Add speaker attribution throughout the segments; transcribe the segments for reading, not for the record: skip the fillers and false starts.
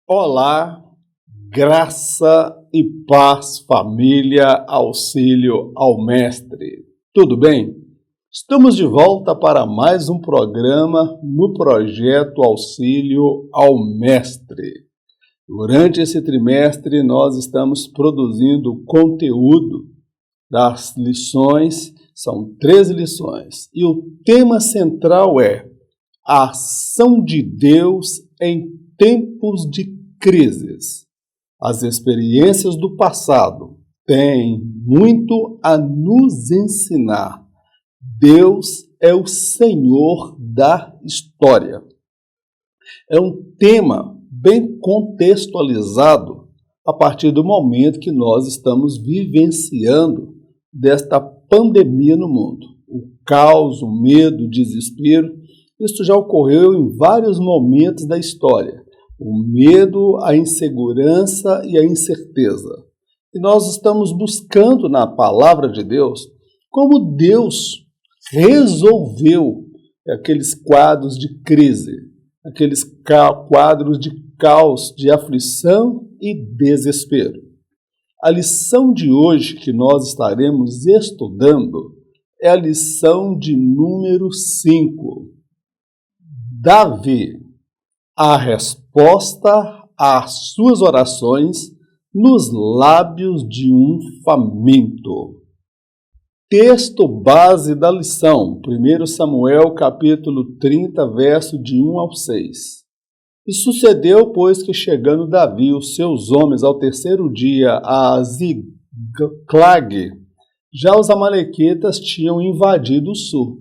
Speaker 1: Olá, graça e paz, família, auxílio ao Mestre. Tudo bem? Estamos de volta para mais um programa no projeto Auxílio ao Mestre. Durante esse trimestre, nós estamos produzindo conteúdo das lições, são 13 lições, e o tema central é a ação de Deus em tempos de crises. As experiências do passado têm muito a nos ensinar. Deus é o Senhor da história. É um tema bem contextualizado a partir do momento que nós estamos vivenciando desta pandemia no mundo. O caos, o medo, o desespero, isso já ocorreu em vários momentos da história. O medo, a insegurança e a incerteza. E nós estamos buscando na palavra de Deus como Deus resolveu aqueles quadros de crise, aqueles quadros de caos, de aflição e desespero. A lição de hoje que nós estaremos estudando é a lição de número 5. Davi. A resposta às suas orações nos lábios de um faminto. Texto base da lição, 1 Samuel capítulo 30, verso de 1 ao 6. E sucedeu, pois, que chegando Davi e os seus homens ao terceiro dia a Ziclag, já os amalequitas tinham invadido o sul,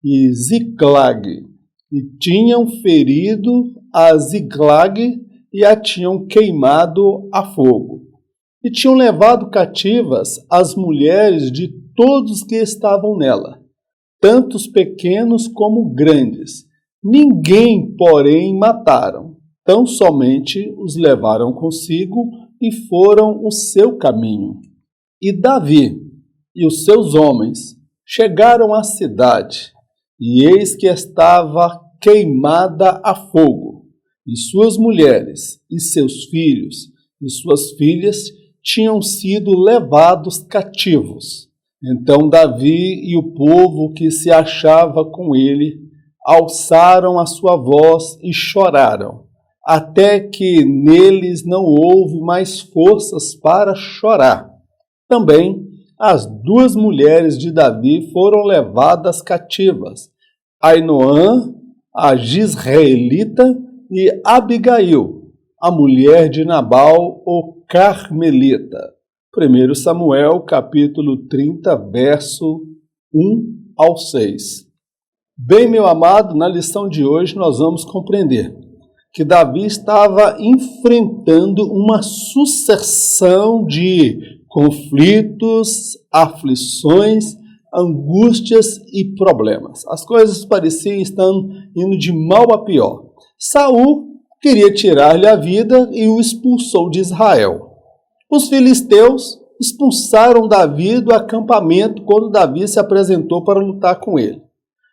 Speaker 1: e Ziclag, e tinham ferido a Ziclag e a tinham queimado a fogo. E tinham levado cativas as mulheres de todos que estavam nela, tanto os pequenos como grandes. Ninguém, porém, mataram, tão somente os levaram consigo e foram o seu caminho. E Davi e os seus homens chegaram à cidade, e eis que estava queimada a fogo, e suas mulheres, e seus filhos, e suas filhas tinham sido levados cativos. Então Davi e o povo que se achava com ele alçaram a sua voz e choraram, até que neles não houve mais forças para chorar. Também as duas mulheres de Davi foram levadas cativas, Ainoã, a Jizreelita, e Abigail, a mulher de Nabal, o Carmelita. 1 Samuel, capítulo 30, verso 1 ao 6. Bem, meu amado, na lição de hoje nós vamos compreender que Davi estava enfrentando uma sucessão de conflitos, aflições, angústias e problemas. As coisas pareciam estar indo de mal a pior. Saul queria tirar-lhe a vida e o expulsou de Israel. Os filisteus expulsaram Davi do acampamento quando Davi se apresentou para lutar com ele.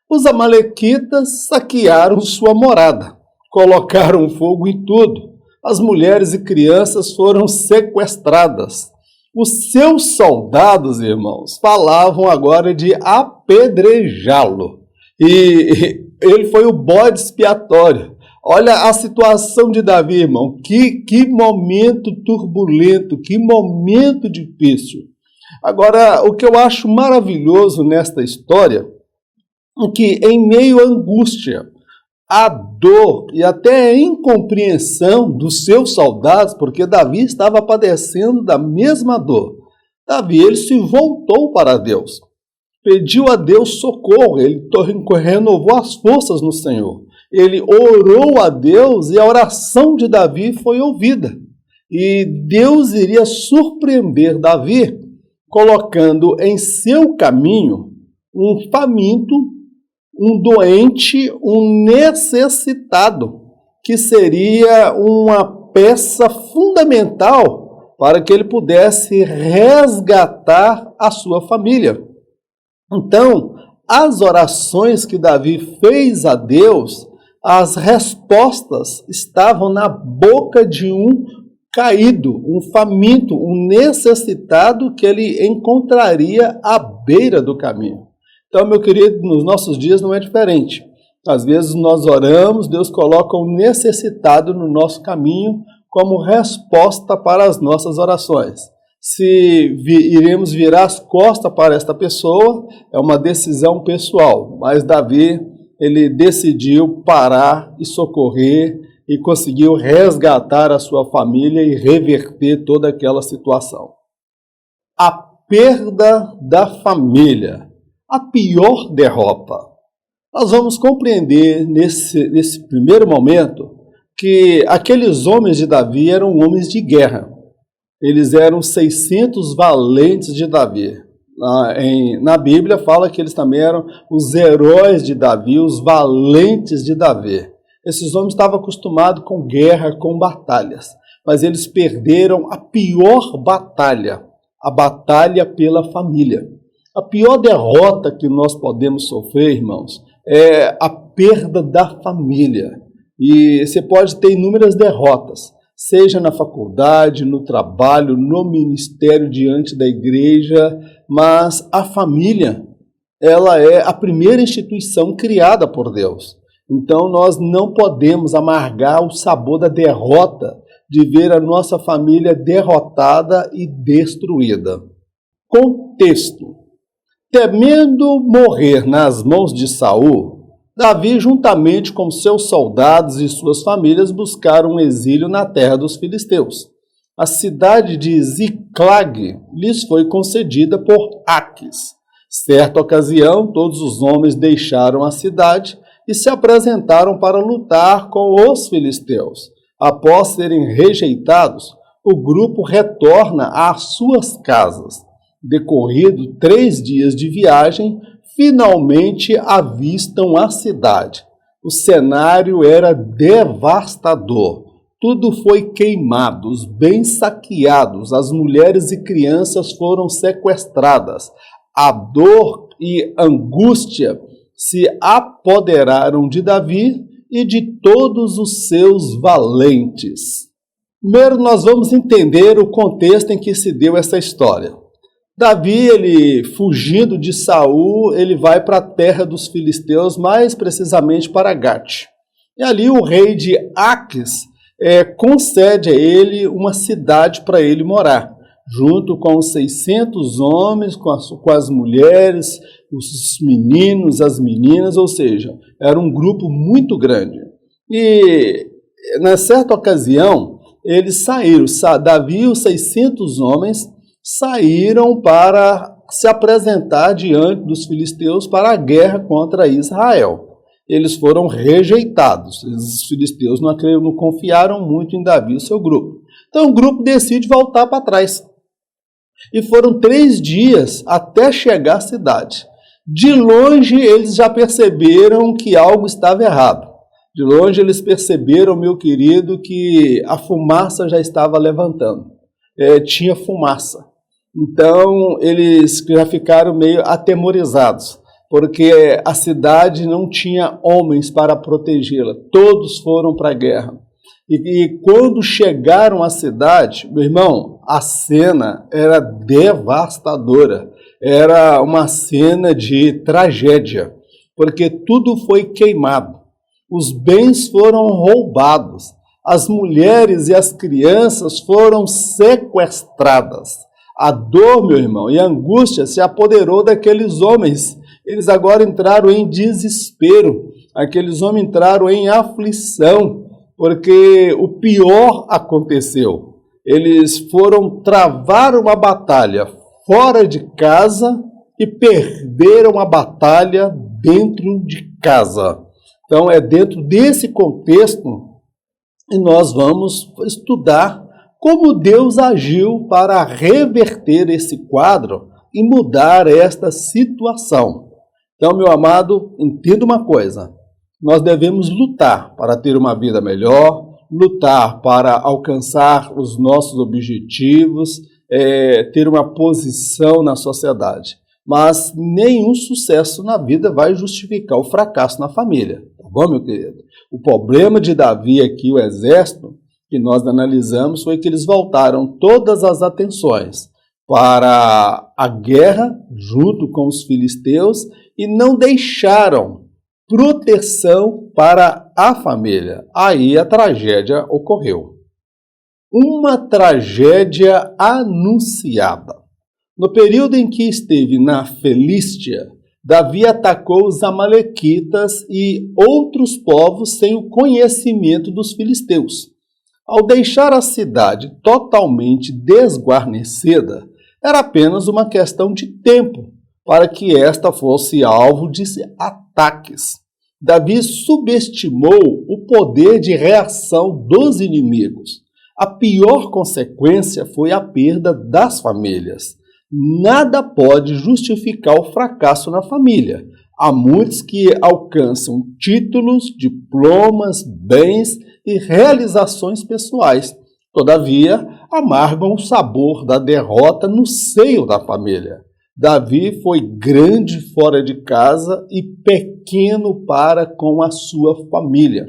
Speaker 1: Os amalequitas saquearam sua morada, colocaram fogo em tudo. As mulheres e crianças foram sequestradas. Os seus soldados, irmãos, falavam agora de apedrejá-lo. E ele foi o bode expiatório. Olha a situação de Davi, irmão. Que momento turbulento, que momento difícil. Agora, o que eu acho maravilhoso nesta história é que, em meio à angústia, a dor e até a incompreensão dos seus soldados, porque Davi estava padecendo da mesma dor. Davi, ele se voltou para Deus, pediu a Deus socorro, ele renovou as forças no Senhor. Ele orou a Deus e a oração de Davi foi ouvida. E Deus iria surpreender Davi, colocando em seu caminho um faminto, um doente, um necessitado, que seria uma peça fundamental para que ele pudesse resgatar a sua família. Então, as orações que Davi fez a Deus, as respostas estavam na boca de um caído, um faminto, um necessitado que ele encontraria à beira do caminho. Então, meu querido, nos nossos dias não é diferente. Às vezes nós oramos, Deus coloca um necessitado no nosso caminho como resposta para as nossas orações. Se iremos virar as costas para esta pessoa, é uma decisão pessoal, mas Davi, ele decidiu parar e socorrer e conseguiu resgatar a sua família e reverter toda aquela situação. A perda da família, a pior derrota. Nós vamos compreender nesse primeiro momento que aqueles homens de Davi eram homens de guerra. Eles eram 600 valentes de Davi. Na Bíblia fala que eles também eram os heróis de Davi, os valentes de Davi. Esses homens estavam acostumados com guerra, com batalhas, mas eles perderam a pior batalha, a batalha pela família. A pior derrota que nós podemos sofrer, irmãos, é a perda da família. E você pode ter inúmeras derrotas, seja na faculdade, no trabalho, no ministério diante da igreja, mas a família, ela é a primeira instituição criada por Deus. Então nós não podemos amargar o sabor da derrota, de ver a nossa família derrotada e destruída. Contexto. Temendo morrer nas mãos de Saul, Davi, juntamente com seus soldados e suas famílias, buscaram um exílio na terra dos filisteus. A cidade de Ziclag lhes foi concedida por Aquis. Certa ocasião, todos os homens deixaram a cidade e se apresentaram para lutar com os filisteus. Após serem rejeitados, o grupo retorna às suas casas. Decorrido 3 dias de viagem, finalmente avistam a cidade. O cenário era devastador. Tudo foi queimado, os bens saqueados, as mulheres e crianças foram sequestradas. A dor e angústia se apoderaram de Davi e de todos os seus valentes. Primeiro, nós vamos entender o contexto em que se deu essa história. Davi, ele fugindo de Saul, ele vai para a terra dos filisteus, mais precisamente para Gate. E ali o rei de Aquis concede a ele uma cidade para ele morar, junto com os 600 homens, com as mulheres, os meninos, as meninas, ou seja, era um grupo muito grande. E, na certa ocasião, eles saíram, Davi e os 600 homens saíram para se apresentar diante dos filisteus para a guerra contra Israel. Eles foram rejeitados. Os filisteus não confiaram muito em Davi e seu grupo. Então o grupo decide voltar para trás. E foram 3 dias até chegar à cidade. De longe eles já perceberam que algo estava errado. De longe eles perceberam, meu querido, que a fumaça já estava levantando. Tinha fumaça. Então, eles já ficaram meio atemorizados, porque a cidade não tinha homens para protegê-la. Todos foram para a guerra. E quando chegaram à cidade, meu irmão, a cena era devastadora. Era uma cena de tragédia, porque tudo foi queimado. Os bens foram roubados. As mulheres e as crianças foram sequestradas. A dor, meu irmão, e a angústia se apoderou daqueles homens. Eles agora entraram em desespero. Aqueles homens entraram em aflição, porque o pior aconteceu. Eles foram travar uma batalha fora de casa e perderam a batalha dentro de casa. Então, é dentro desse contexto que nós vamos estudar como Deus agiu para reverter esse quadro e mudar esta situação. Então, meu amado, entenda uma coisa. Nós devemos lutar para ter uma vida melhor, lutar para alcançar os nossos objetivos, ter uma posição na sociedade. Mas nenhum sucesso na vida vai justificar o fracasso na família. Tá bom, meu querido? O problema de Davi aqui, o exército, que nós analisamos, foi que eles voltaram todas as atenções para a guerra junto com os filisteus e não deixaram proteção para a família. Aí a tragédia ocorreu. Uma tragédia anunciada. No período em que esteve na Filístia, Davi atacou os amalequitas e outros povos sem o conhecimento dos filisteus. Ao deixar a cidade totalmente desguarnecida, era apenas uma questão de tempo para que esta fosse alvo de ataques. Davi subestimou o poder de reação dos inimigos. A pior consequência foi a perda das famílias. Nada pode justificar o fracasso na família. Há muitos que alcançam títulos, diplomas, bens e realizações pessoais. Todavia, amargam o sabor da derrota no seio da família. Davi foi grande fora de casa e pequeno para com a sua família.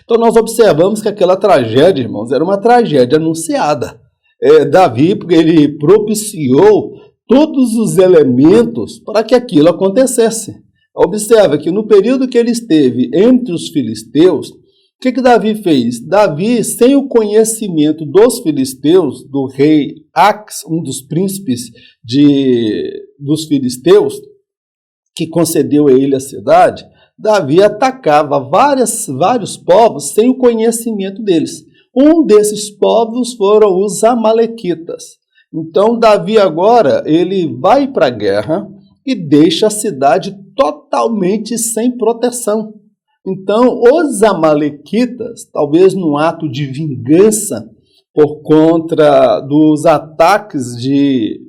Speaker 1: Então nós observamos que aquela tragédia, irmãos, era uma tragédia anunciada. Davi, porque ele propiciou todos os elementos para que aquilo acontecesse. Observa que no período que ele esteve entre os filisteus, o que Davi fez? Davi, sem o conhecimento dos filisteus, do rei Ax, um dos príncipes dos filisteus, que concedeu a ele a cidade, Davi atacava vários povos sem o conhecimento deles. Um desses povos foram os amalequitas. Então, Davi agora, ele vai para a guerra e deixa a cidade totalmente sem proteção. Então, os amalequitas, talvez num ato de vingança por conta dos ataques de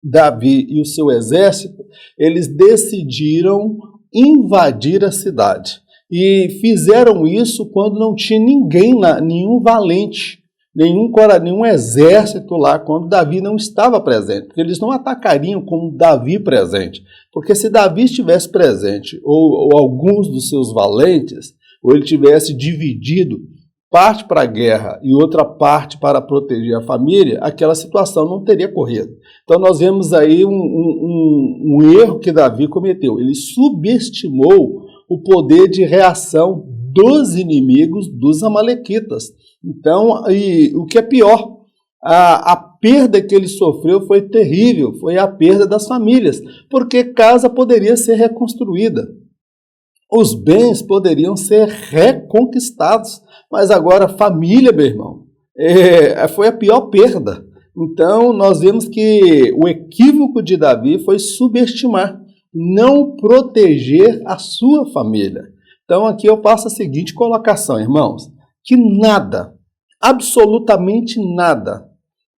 Speaker 1: Davi e o seu exército, eles decidiram invadir a cidade. E fizeram isso quando não tinha ninguém lá, nenhum valente, nenhum exército lá, quando Davi não estava presente. Porque eles não atacariam com Davi presente. Porque se Davi estivesse presente, ou alguns dos seus valentes, ou ele tivesse dividido parte para a guerra e outra parte para proteger a família, aquela situação não teria corrido. Então nós vemos aí um erro que Davi cometeu. Ele subestimou o poder de reação dos inimigos dos amalequitas. Então, o que é pior, a perda que ele sofreu foi terrível, foi a perda das famílias, porque casa poderia ser reconstruída, os bens poderiam ser reconquistados, mas agora família, meu irmão, foi a pior perda. Então, nós vemos que o equívoco de Davi foi subestimar, não proteger a sua família. Então, aqui eu faço a seguinte colocação, irmãos, que nada, absolutamente nada,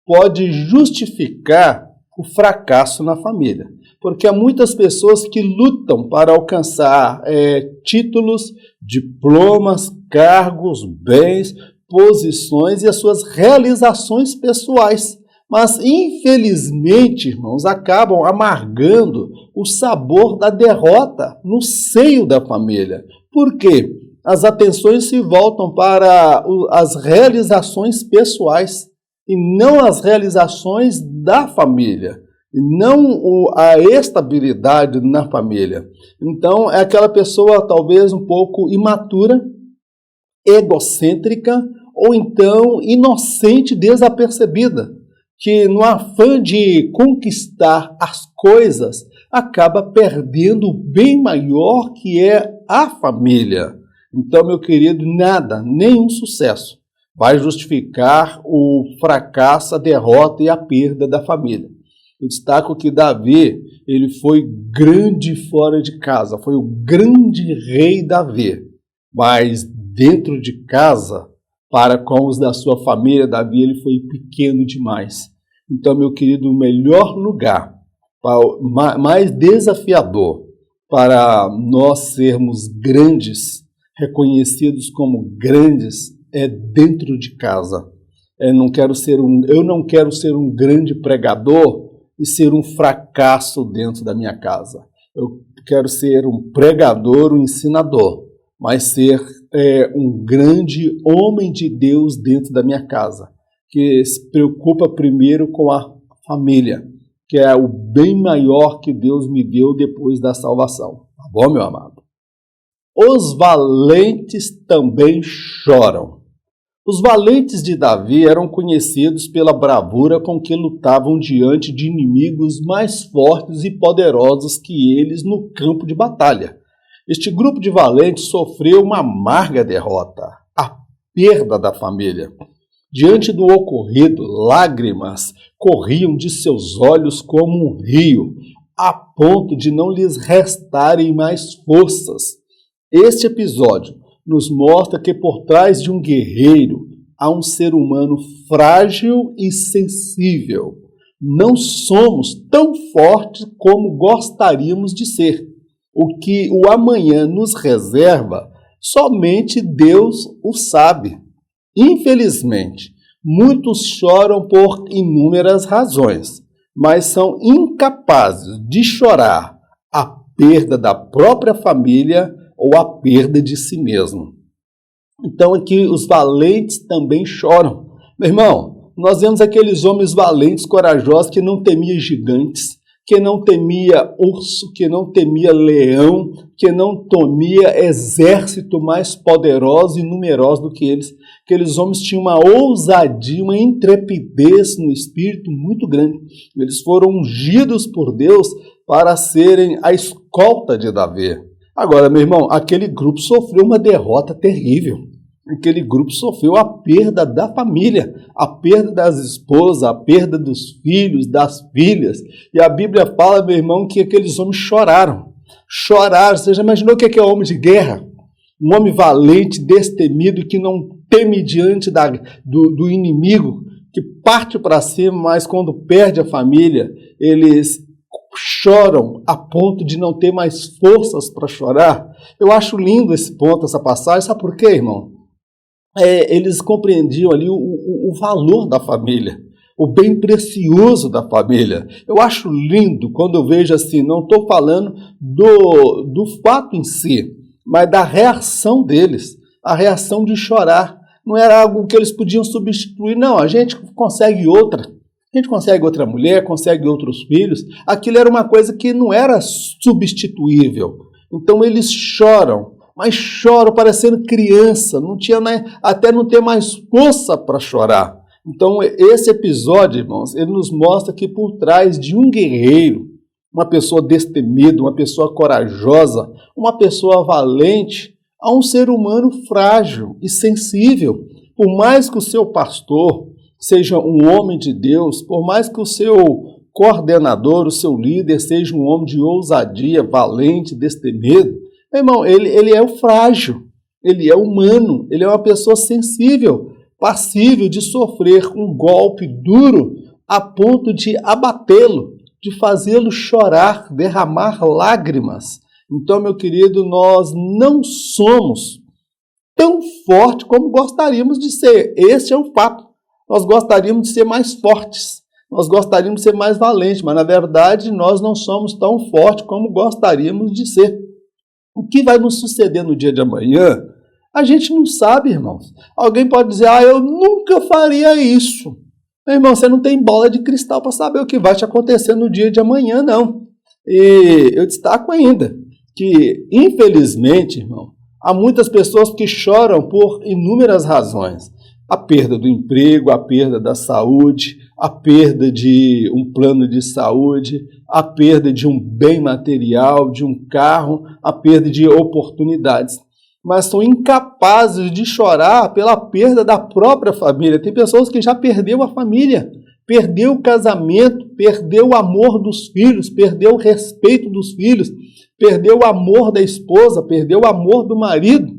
Speaker 1: pode justificar o fracasso na família. Porque há muitas pessoas que lutam para alcançar títulos, diplomas, cargos, bens, posições e as suas realizações pessoais. Mas, infelizmente, irmãos, acabam amargando o sabor da derrota no seio da família. Por quê? As atenções se voltam para as realizações pessoais e não as realizações da família, e não a estabilidade na família. Então, é aquela pessoa talvez um pouco imatura, egocêntrica ou então inocente, desapercebida, que no afã de conquistar as coisas acaba perdendo o bem maior que é a família. Então, meu querido, nada, nenhum sucesso vai justificar o fracasso, a derrota e a perda da família. Eu destaco que Davi, ele foi grande fora de casa, foi o grande rei Davi, mas dentro de casa, para com os da sua família, Davi, ele foi pequeno demais. Então, meu querido, o melhor lugar, mais desafiador para nós sermos grandes, reconhecidos como grandes dentro de casa. Eu não quero ser um grande pregador e ser um fracasso dentro da minha casa. Eu quero ser um pregador, um ensinador, mas ser um grande homem de Deus dentro da minha casa, que se preocupa primeiro com a família, que é o bem maior que Deus me deu depois da salvação. Tá bom, meu amado? Os valentes também choram. Os valentes de Davi eram conhecidos pela bravura com que lutavam diante de inimigos mais fortes e poderosos que eles no campo de batalha. Este grupo de valentes sofreu uma amarga derrota, a perda da família. Diante do ocorrido, lágrimas corriam de seus olhos como um rio, a ponto de não lhes restarem mais forças. Este episódio nos mostra que por trás de um guerreiro há um ser humano frágil e sensível. Não somos tão fortes como gostaríamos de ser. O que o amanhã nos reserva, somente Deus o sabe. Infelizmente, muitos choram por inúmeras razões, mas são incapazes de chorar a perda da própria família ou a perda de si mesmo. Então aqui os valentes também choram. Meu irmão, nós vemos aqueles homens valentes, corajosos, que não temiam gigantes, que não temia urso, que não temia leão, que não temia exército mais poderoso e numeroso do que eles. Aqueles homens tinham uma ousadia, uma intrepidez no espírito muito grande. Eles foram ungidos por Deus para serem a escolta de Davi. Agora, meu irmão, aquele grupo sofreu uma derrota terrível. Aquele grupo sofreu a perda da família, a perda das esposas, a perda dos filhos, das filhas. E a Bíblia fala, meu irmão, que aqueles homens choraram. Choraram. Você já imaginou o que é homem de guerra? Um homem valente, destemido, que não teme diante do inimigo, que parte para cima, mas quando perde a família, eles choram a ponto de não ter mais forças para chorar. Eu acho lindo esse ponto, essa passagem. Sabe por quê, irmão? Eles compreendiam ali o valor da família, o bem precioso da família. Eu acho lindo quando eu vejo assim, não estou falando do fato em si, mas da reação deles, a reação de chorar. Não era algo que eles podiam substituir, não, a gente consegue outra. A gente consegue outra mulher, consegue outros filhos. Aquilo era uma coisa que não era substituível. Então eles choram, mas choram parecendo criança, até não ter mais força para chorar. Então esse episódio, irmãos, ele nos mostra que por trás de um guerreiro, uma pessoa destemida, uma pessoa corajosa, uma pessoa valente, há um ser humano frágil e sensível. Por mais que o seu pastor seja um homem de Deus, por mais que o seu coordenador, o seu líder, seja um homem de ousadia, valente, destemido, meu irmão, ele é o frágil, ele é humano, ele é uma pessoa sensível, passível de sofrer um golpe duro a ponto de abatê-lo, de fazê-lo chorar, derramar lágrimas. Então, meu querido, nós não somos tão fortes como gostaríamos de ser. Esse é o fato. Nós gostaríamos de ser mais fortes, nós gostaríamos de ser mais valentes, mas na verdade nós não somos tão fortes como gostaríamos de ser. O que vai nos suceder no dia de amanhã, a gente não sabe, irmãos. Alguém pode dizer, eu nunca faria isso. Meu irmão, você não tem bola de cristal para saber o que vai te acontecer no dia de amanhã, não. E eu destaco ainda que, infelizmente, irmão, há muitas pessoas que choram por inúmeras razões. A perda do emprego, a perda da saúde, a perda de um plano de saúde, a perda de um bem material, de um carro, a perda de oportunidades. Mas são incapazes de chorar pela perda da própria família. Tem pessoas que já perderam a família, perdeu o casamento, perdeu o amor dos filhos, perdeu o respeito dos filhos, perdeu o amor da esposa, perdeu o amor do marido.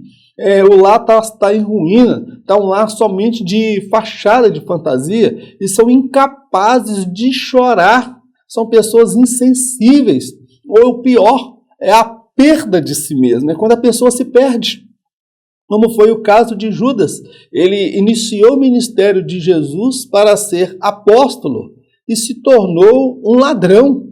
Speaker 1: O lar está em ruína, está um lar somente de fachada, de fantasia, e são incapazes de chorar. São pessoas insensíveis. Ou o pior, é a perda de si mesmo, é quando a pessoa se perde. como foi o caso de Judas. Ele iniciou o ministério de Jesus para ser apóstolo e se tornou um ladrão.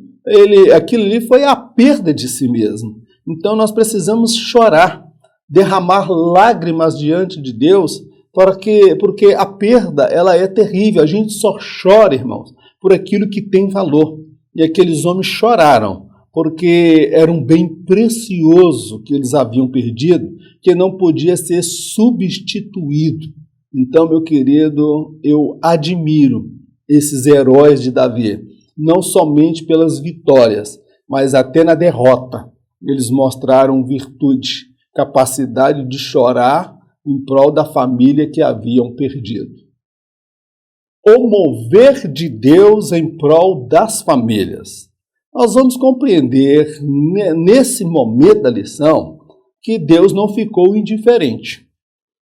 Speaker 1: Aquilo ali foi a perda de si mesmo. Então nós precisamos chorar, derramar lágrimas diante de Deus, porque a perda ela é terrível. A gente só chora, irmãos, por aquilo que tem valor. E aqueles homens choraram, porque era um bem precioso que eles haviam perdido, que não podia ser substituído. Então, meu querido, eu admiro esses heróis de Davi, não somente pelas vitórias, mas até na derrota. Eles mostraram virtude, capacidade de chorar em prol da família que haviam perdido. O mover de Deus em prol das famílias. Nós vamos compreender nesse momento da lição que Deus não ficou indiferente.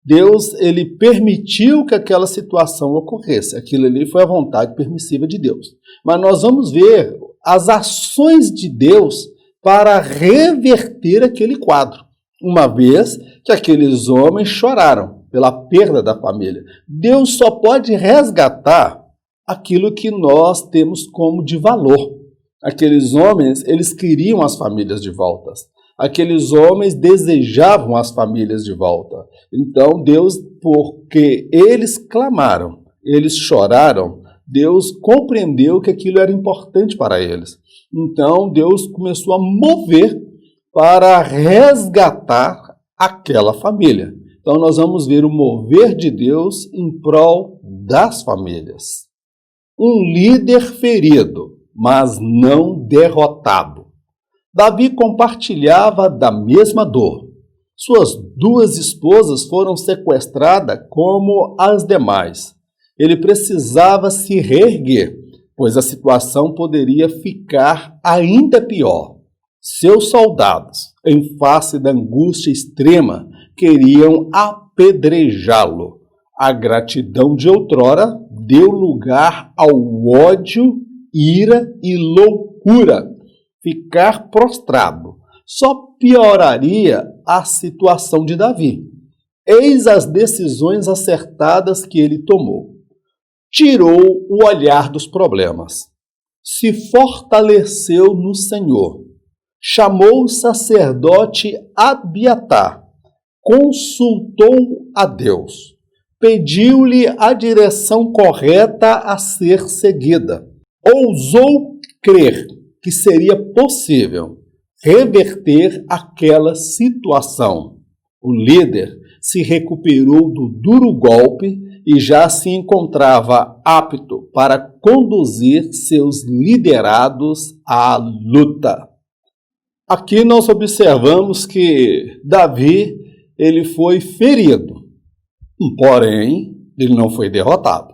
Speaker 1: Deus, ele permitiu que aquela situação ocorresse. Aquilo ali foi a vontade permissiva de Deus. Mas nós vamos ver as ações de Deus para reverter aquele quadro, uma vez que aqueles homens choraram pela perda da família. Deus só pode resgatar aquilo que nós temos como de valor. Aqueles homens, eles queriam as famílias de volta. Aqueles homens desejavam as famílias de volta. Então Deus, porque eles clamaram, eles choraram, Deus compreendeu que aquilo era importante para eles. Então Deus começou a mover para resgatar aquela família. Então nós vamos ver o mover de Deus em prol das famílias. Um líder ferido, mas não derrotado. Davi compartilhava da mesma dor. Suas duas esposas foram sequestradas como as demais. Ele precisava se reerguer, pois a situação poderia ficar ainda pior. Seus soldados, em face da angústia extrema, queriam apedrejá-lo. A gratidão de outrora deu lugar ao ódio, ira e loucura. Ficar prostrado só pioraria a situação de Davi. Eis as decisões acertadas que ele tomou. Tirou o olhar dos problemas. Se fortaleceu no Senhor. Chamou o sacerdote Abiatar. Consultou a Deus. Pediu-lhe a direção correta a ser seguida. Ousou crer que seria possível reverter aquela situação. O líder se recuperou do duro golpe e já se encontrava apto para conduzir seus liderados à luta. Aqui nós observamos que Davi, ele foi ferido, porém, ele não foi derrotado.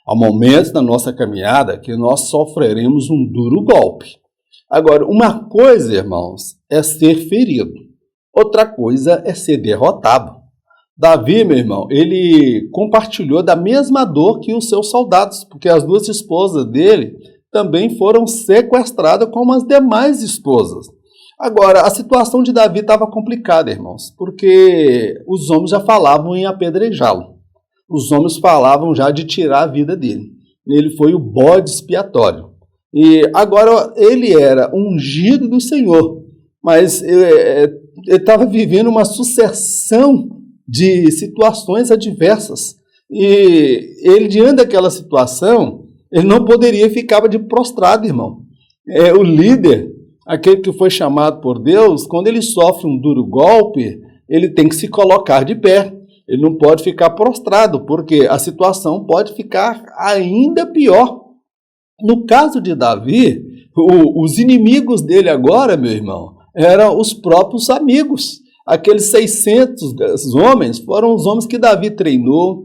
Speaker 1: Há momentos na nossa caminhada que nós sofreremos um duro golpe. Agora, uma coisa, irmãos, é ser ferido. Outra coisa é ser derrotado. Davi, meu irmão, ele compartilhou da mesma dor que os seus soldados, porque as duas esposas dele também foram sequestradas como as demais esposas. Agora, a situação de Davi estava complicada, irmãos, porque os homens já falavam em apedrejá-lo. Os homens falavam já de tirar a vida dele. Ele foi o bode expiatório. E agora ele era ungido do Senhor, mas ele estava vivendo uma sucessão de situações adversas. E ele, diante daquela situação, ele não poderia ficar de prostrado, irmão. O líder, aquele que foi chamado por Deus, quando ele sofre um duro golpe, ele tem que se colocar de pé. Ele não pode ficar prostrado, porque a situação pode ficar ainda pior. No caso de Davi, os inimigos dele agora, meu irmão, eram os próprios amigos. Aqueles 600 homens foram os homens que Davi treinou,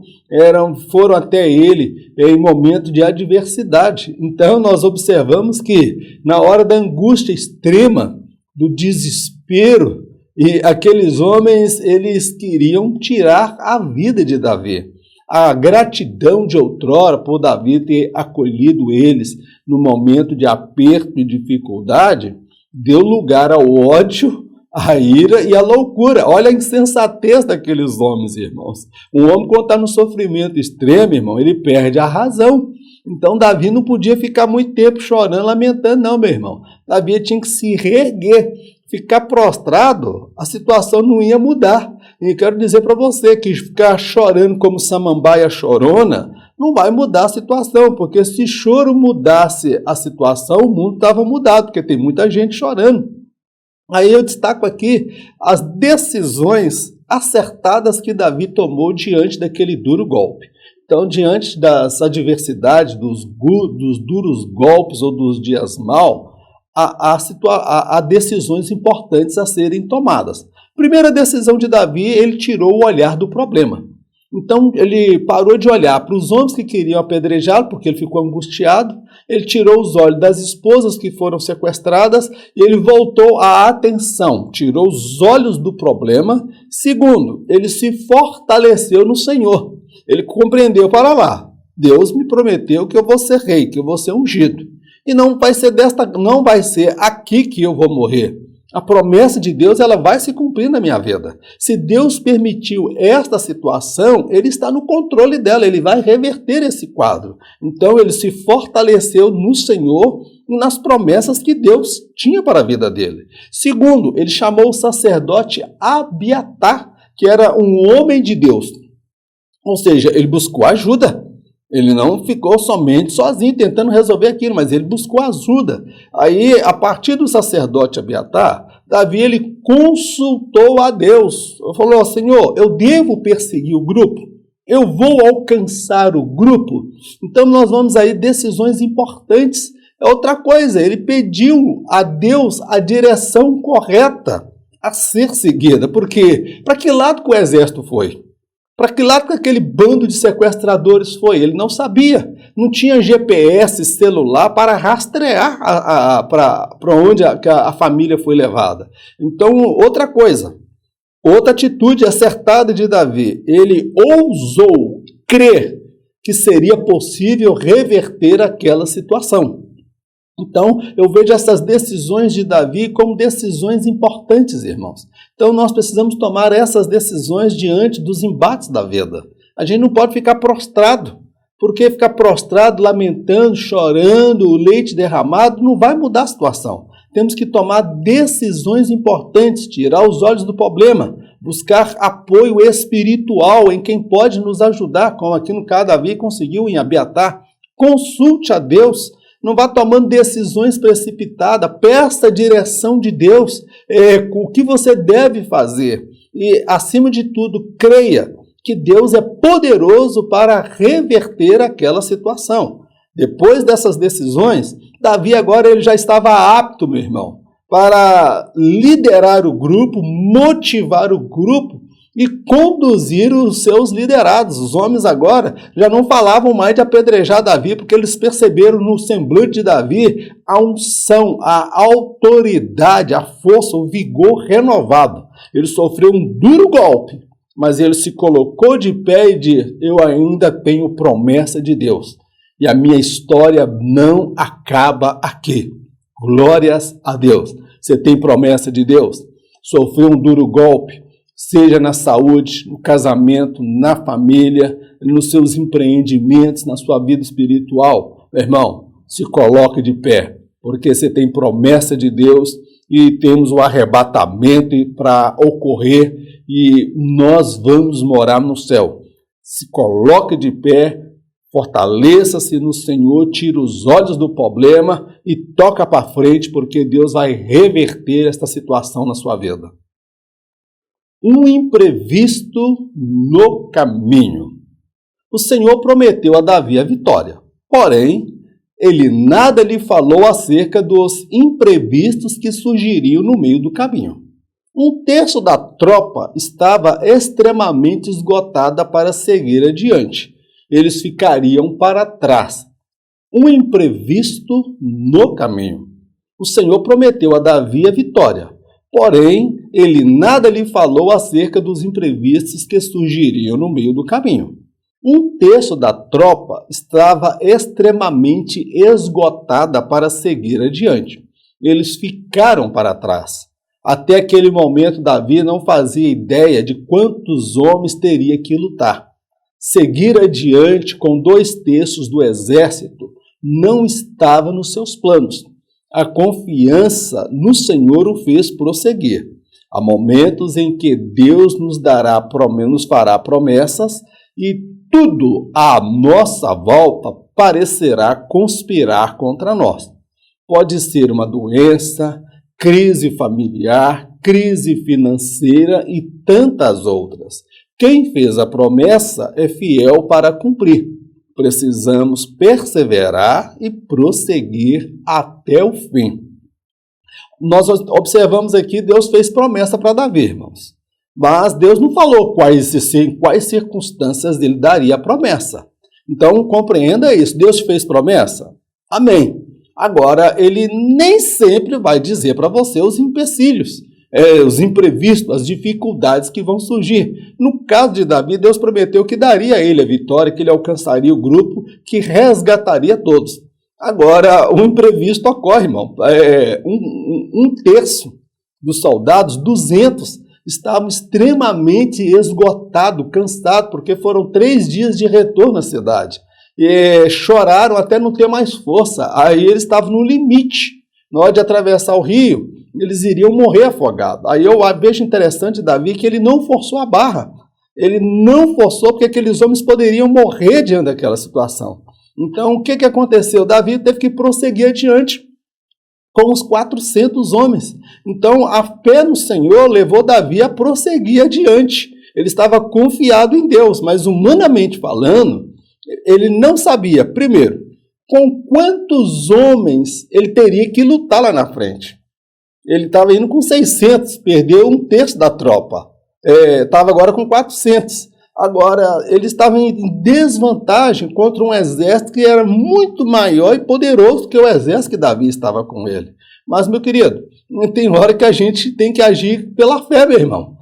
Speaker 1: foram até ele em momento de adversidade. Então nós observamos que na hora da angústia extrema, do desespero, e aqueles homens, eles queriam tirar a vida de Davi. A gratidão de outrora por Davi ter acolhido eles no momento de aperto e dificuldade, deu lugar ao ódio, a ira e a loucura. Olha a insensatez daqueles homens, irmãos. Um homem, quando está no sofrimento extremo, irmão, ele perde a razão. Então, Davi não podia ficar muito tempo chorando, lamentando, não, meu irmão. Davi tinha que se reerguer. Ficar prostrado, a situação não ia mudar. E quero dizer para você que ficar chorando como samambaia chorona não vai mudar a situação, porque se choro mudasse a situação, o mundo estava mudado, porque tem muita gente chorando. Aí eu destaco aqui as decisões acertadas que Davi tomou diante daquele duro golpe. Então, diante das adversidades, dos duros golpes ou dos dias maus, há decisões importantes a serem tomadas. Primeira decisão de Davi, ele tirou o olhar do problema. Então, ele parou de olhar para os homens que queriam apedrejá-lo, porque ele ficou angustiado. Ele tirou os olhos das esposas que foram sequestradas e ele voltou a atenção, tirou os olhos do problema. Segundo, ele se fortaleceu no Senhor. Ele compreendeu, para lá, Deus me prometeu que eu vou ser rei, que eu vou ser ungido. E não vai ser aqui que eu vou morrer. A promessa de Deus, ela vai se cumprir na minha vida. Se Deus permitiu esta situação, Ele está no controle dela, Ele vai reverter esse quadro. Então, ele se fortaleceu no Senhor e nas promessas que Deus tinha para a vida dele. Segundo, ele chamou o sacerdote Abiatar, que era um homem de Deus. Ou seja, ele buscou ajuda. Ele não ficou somente sozinho tentando resolver aquilo, mas ele buscou ajuda. Aí, a partir do sacerdote Abiatar, Davi ele consultou a Deus. Ele falou, Senhor, eu devo perseguir o grupo? Eu vou alcançar o grupo? Então nós vamos aí decisões importantes. É outra coisa, ele pediu a Deus a direção correta a ser seguida. Por quê? Para que lado que o exército foi? Para que lado que aquele bando de sequestradores foi? Ele não sabia. Não tinha GPS celular para rastrear para onde a família foi levada. Então, outra coisa, outra atitude acertada de Davi, ele ousou crer que seria possível reverter aquela situação. Então, eu vejo essas decisões de Davi como decisões importantes, irmãos. Então, nós precisamos tomar essas decisões diante dos embates da vida. A gente não pode ficar prostrado, porque ficar prostrado, lamentando, chorando, o leite derramado, não vai mudar a situação. Temos que tomar decisões importantes, tirar os olhos do problema, buscar apoio espiritual em quem pode nos ajudar, como aqui no caso Davi conseguiu em Abiatar. Consulte a Deus. Não vá tomando decisões precipitadas, peça a direção de Deus, o que você deve fazer. E, acima de tudo, creia que Deus é poderoso para reverter aquela situação. Depois dessas decisões, Davi agora ele já estava apto, meu irmão, para liderar o grupo, motivar o grupo, e conduzir os seus liderados. Os homens agora já não falavam mais de apedrejar Davi, porque eles perceberam no semblante de Davi a unção, a autoridade, a força, o vigor renovado. Ele sofreu um duro golpe, mas ele se colocou de pé e disse, eu ainda tenho promessa de Deus. E a minha história não acaba aqui. Glórias a Deus. Você tem promessa de Deus? Sofreu um duro golpe, seja na saúde, no casamento, na família, nos seus empreendimentos, na sua vida espiritual. Meu irmão, se coloque de pé, porque você tem promessa de Deus e temos o arrebatamento para ocorrer e nós vamos morar no céu. Se coloque de pé, fortaleça-se no Senhor, tira os olhos do problema e toca para frente, porque Deus vai reverter esta situação na sua vida. Um imprevisto no caminho. O Senhor prometeu a Davi a vitória, porém, ele nada lhe falou acerca dos imprevistos que surgiriam no meio do caminho. Um terço da tropa estava extremamente esgotada para seguir adiante. Eles ficariam para trás. Um imprevisto no caminho. O Senhor prometeu a Davi a vitória, porém, ele nada lhe falou acerca dos imprevistos que surgiriam no meio do caminho. Um terço da tropa estava extremamente esgotada para seguir adiante. Eles ficaram para trás. Até aquele momento, Davi não fazia ideia de quantos homens teria que lutar. Seguir adiante com 2/3 do exército não estava nos seus planos. A confiança no Senhor o fez prosseguir. Há momentos em que Deus nos fará promessas e tudo à nossa volta parecerá conspirar contra nós. Pode ser uma doença, crise familiar, crise financeira e tantas outras. Quem fez a promessa é fiel para cumprir. Precisamos perseverar e prosseguir até o fim. Nós observamos aqui, Deus fez promessa para Davi, irmãos. Mas Deus não falou em quais circunstâncias ele daria a promessa. Então, compreenda isso. Deus fez promessa? Amém. Agora, ele nem sempre vai dizer para você os empecilhos, os imprevistos, as dificuldades que vão surgir. No caso de Davi, Deus prometeu que daria a ele a vitória, que ele alcançaria o grupo, que resgataria todos. Agora, o imprevisto ocorre, irmão. 1/3 dos soldados, 200, estavam extremamente esgotados, cansados, porque foram 3 dias de retorno à cidade. Choraram até não ter mais força. Aí eles estavam no limite. Na hora de atravessar o rio, eles iriam morrer afogados. Aí eu vejo interessante Davi que ele não forçou a barra. Ele não forçou porque aqueles homens poderiam morrer diante daquela situação. Então, o que aconteceu? Davi teve que prosseguir adiante com os 400 homens. Então, a fé no Senhor levou Davi a prosseguir adiante. Ele estava confiado em Deus, mas humanamente falando, ele não sabia, primeiro, com quantos homens ele teria que lutar lá na frente. Ele estava indo com 600, perdeu 1/3 da tropa. Estava agora com 400. Agora, ele estava em desvantagem contra um exército que era muito maior e poderoso que o exército que Davi estava com ele. Mas, meu querido, tem hora que a gente tem que agir pela fé, meu irmão.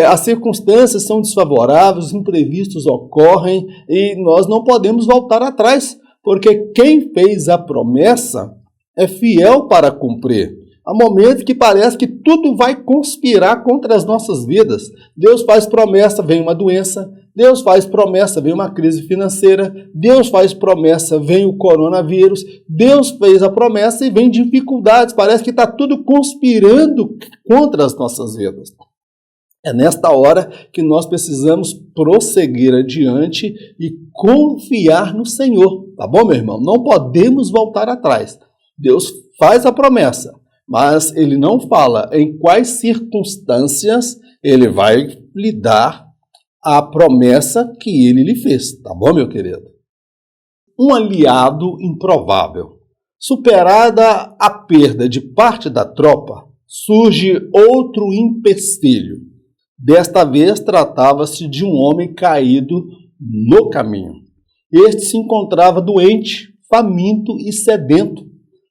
Speaker 1: As circunstâncias são desfavoráveis, os imprevistos ocorrem e nós não podemos voltar atrás, porque quem fez a promessa é fiel para cumprir. Há momentos que parece que tudo vai conspirar contra as nossas vidas. Deus faz promessa, vem uma doença. Deus faz promessa, vem uma crise financeira. Deus faz promessa, vem o coronavírus. Deus fez a promessa e vem dificuldades. Parece que está tudo conspirando contra as nossas vidas. É nesta hora que nós precisamos prosseguir adiante e confiar no Senhor. Tá bom, meu irmão? Não podemos voltar atrás. Deus faz a promessa, mas ele não fala em quais circunstâncias ele vai lhe dar a promessa que ele lhe fez. Tá bom, meu querido? Um aliado improvável. Superada a perda de parte da tropa, surge outro empecilho. Desta vez tratava-se de um homem caído no caminho. Este se encontrava doente, faminto e sedento.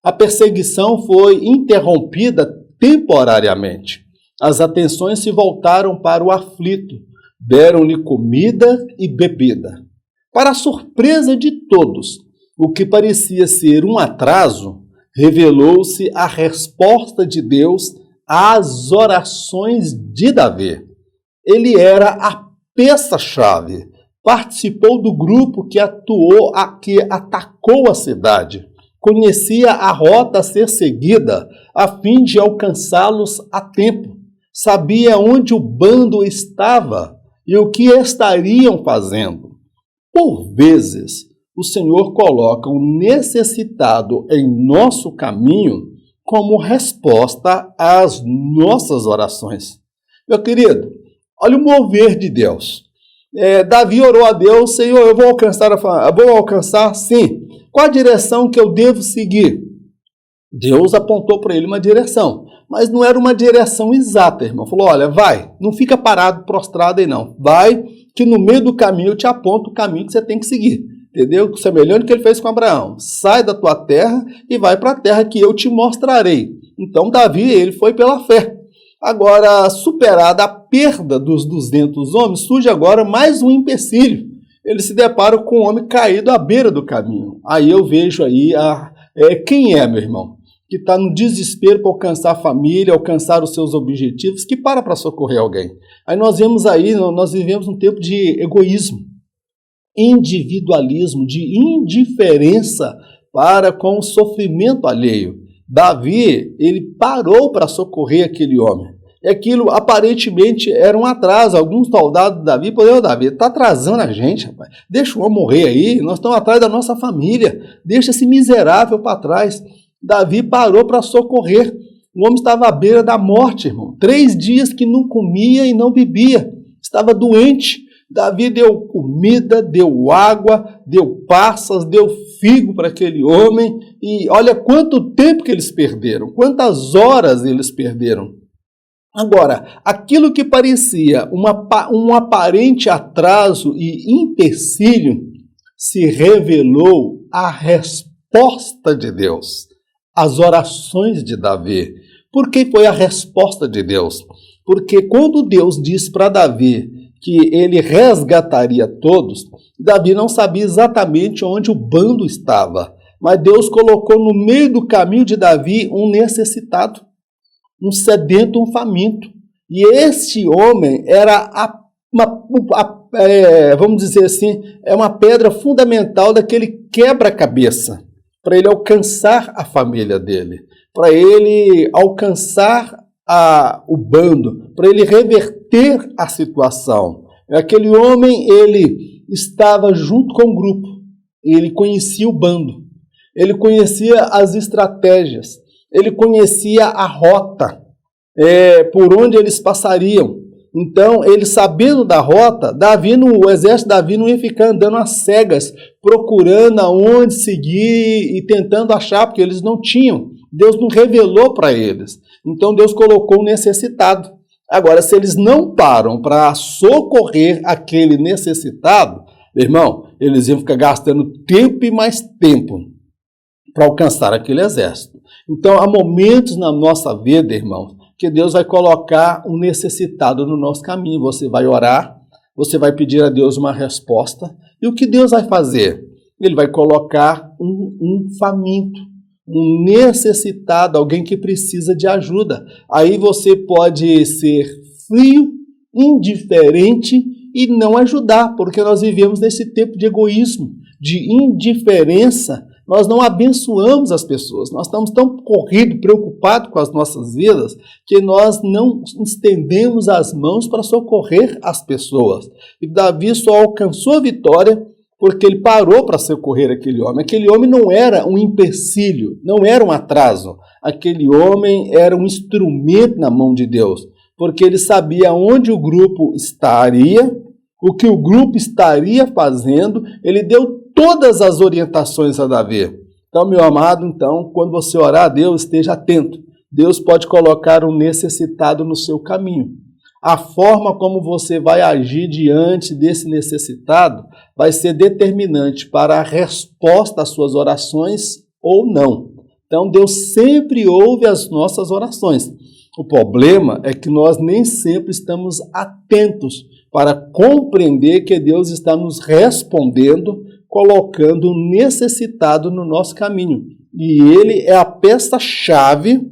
Speaker 1: A perseguição foi interrompida temporariamente. As atenções se voltaram para o aflito. Deram-lhe comida e bebida. Para a surpresa de todos, o que parecia ser um atraso revelou-se a resposta de Deus às orações de Davi. Ele era a peça-chave. Participou do grupo que atacou a cidade. Conhecia a rota a ser seguida a fim de alcançá-los a tempo. Sabia onde o bando estava e o que estariam fazendo. Por vezes, o Senhor coloca o necessitado em nosso caminho como resposta às nossas orações. Meu querido, olha o mover de Deus. Davi orou a Deus: Senhor, eu vou alcançar, sim. Qual a direção que eu devo seguir? Deus apontou para ele uma direção, mas não era uma direção exata, irmão. Falou: olha, vai, não fica parado, prostrado aí não. Vai, que no meio do caminho eu te aponto o caminho que você tem que seguir. Entendeu? Semelhante ao que ele fez com Abraão. Sai da tua terra e vai para a terra que eu te mostrarei. Então Davi, ele foi pela fé. Agora, superada a perda dos 200 homens, surge agora mais um empecilho. Ele se depara com um homem caído à beira do caminho. Aí eu vejo aí quem é, meu irmão? que está no desespero para alcançar a família, alcançar os seus objetivos, que para socorrer alguém. Aí nós vivemos um tempo de egoísmo, individualismo, de indiferença para com o sofrimento alheio. Davi, ele parou para socorrer aquele homem. Aquilo aparentemente era um atraso. Alguns soldados de Davi poderiam, Davi, está atrasando a gente, rapaz. Deixa o homem morrer aí, nós estamos atrás da nossa família. Deixa esse miserável para trás. Davi parou para socorrer. O homem estava à beira da morte, irmão. 3 dias que não comia e não bebia. Estava doente. Davi deu comida, deu água, deu passas, deu figo para aquele homem. E olha quanto tempo que eles perderam, quantas horas eles perderam. Agora, aquilo que parecia um aparente atraso e empecilho se revelou a resposta de Deus, as orações de Davi. Por que foi a resposta de Deus? Porque quando Deus disse para Davi que ele resgataria todos, Davi não sabia exatamente onde o bando estava, mas Deus colocou no meio do caminho de Davi um necessitado, um sedento, um faminto. E esse homem era vamos dizer assim, é uma pedra fundamental daquele quebra-cabeça, para ele alcançar a família dele, para ele alcançar o bando, para ele reverter a situação. Aquele homem, ele estava junto com o grupo, ele conhecia o bando, ele conhecia as estratégias, ele conhecia a rota, por onde eles passariam. Então, ele sabendo da rota, o exército de Davi não ia ficar andando às cegas, procurando aonde seguir e tentando achar, porque eles não tinham. Deus não revelou para eles. Então, Deus colocou o necessitado. Agora, se eles não param para socorrer aquele necessitado, irmão, eles iam ficar gastando tempo e mais tempo para alcançar aquele exército. Então, há momentos na nossa vida, irmãos, que Deus vai colocar um necessitado no nosso caminho. Você vai orar, você vai pedir a Deus uma resposta, e o que Deus vai fazer? Ele vai colocar um faminto, um necessitado, alguém que precisa de ajuda. Aí você pode ser frio, indiferente e não ajudar, porque nós vivemos nesse tempo de egoísmo, de indiferença. Nós não abençoamos as pessoas, nós estamos tão corridos, preocupados com as nossas vidas, que nós não estendemos as mãos para socorrer as pessoas. E Davi só alcançou a vitória porque ele parou para socorrer aquele homem. Aquele homem não era um empecilho, não era um atraso. Aquele homem era um instrumento na mão de Deus, porque ele sabia onde o grupo estaria, o que o grupo estaria fazendo. Ele deu todas as orientações a Davi. Então, meu amado, quando você orar a Deus, esteja atento. Deus pode colocar um necessitado no seu caminho. A forma como você vai agir diante desse necessitado vai ser determinante para a resposta às suas orações ou não. Então, Deus sempre ouve as nossas orações. O problema é que nós nem sempre estamos atentos para compreender que Deus está nos respondendo, colocando o necessitado no nosso caminho. E ele é a peça-chave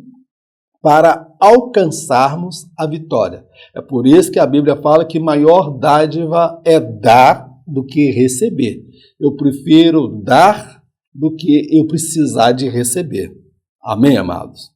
Speaker 1: para alcançarmos a vitória. É por isso que a Bíblia fala que maior dádiva é dar do que receber. Eu prefiro dar do que eu precisar de receber. Amém, amados?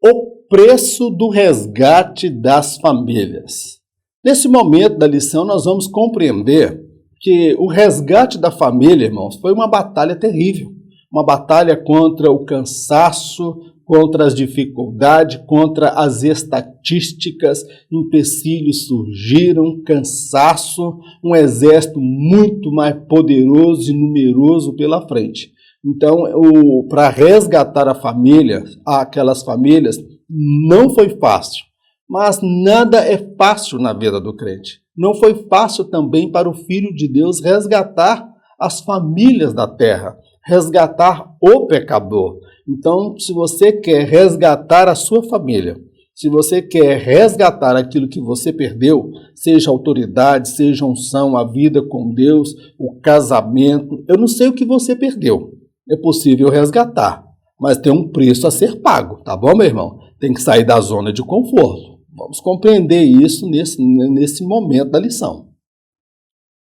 Speaker 1: O preço do resgate das famílias. Nesse momento da lição, nós vamos compreender que o resgate da família, irmãos, foi uma batalha terrível. Uma batalha contra o cansaço, contra as dificuldades, contra as estatísticas, empecilhos surgiram, cansaço, um exército muito mais poderoso e numeroso pela frente. Então, para resgatar aquelas famílias, não foi fácil. Mas nada é fácil na vida do crente. Não foi fácil também para o Filho de Deus resgatar as famílias da terra, resgatar o pecador. Então, se você quer resgatar a sua família, se você quer resgatar aquilo que você perdeu, seja autoridade, seja unção, a vida com Deus, o casamento, eu não sei o que você perdeu. É possível resgatar, mas tem um preço a ser pago, tá bom, meu irmão? Tem que sair da zona de conforto. Vamos compreender isso nesse momento da lição.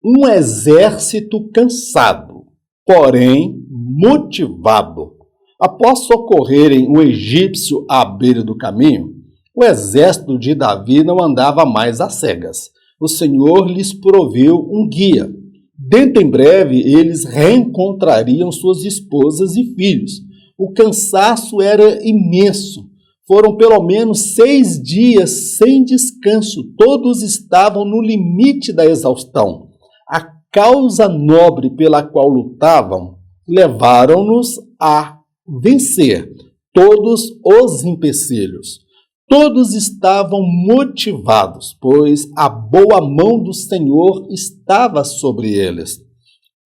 Speaker 1: Um exército cansado, porém motivado. Após socorrerem um egípcio à beira do caminho, o exército de Davi não andava mais às cegas. O Senhor lhes proveu um guia. Dentro em breve, eles reencontrariam suas esposas e filhos. O cansaço era imenso. Foram pelo menos 6 dias sem descanso. Todos estavam no limite da exaustão. A causa nobre pela qual lutavam levaram-nos a vencer todos os empecilhos. Todos estavam motivados, pois a boa mão do Senhor estava sobre eles.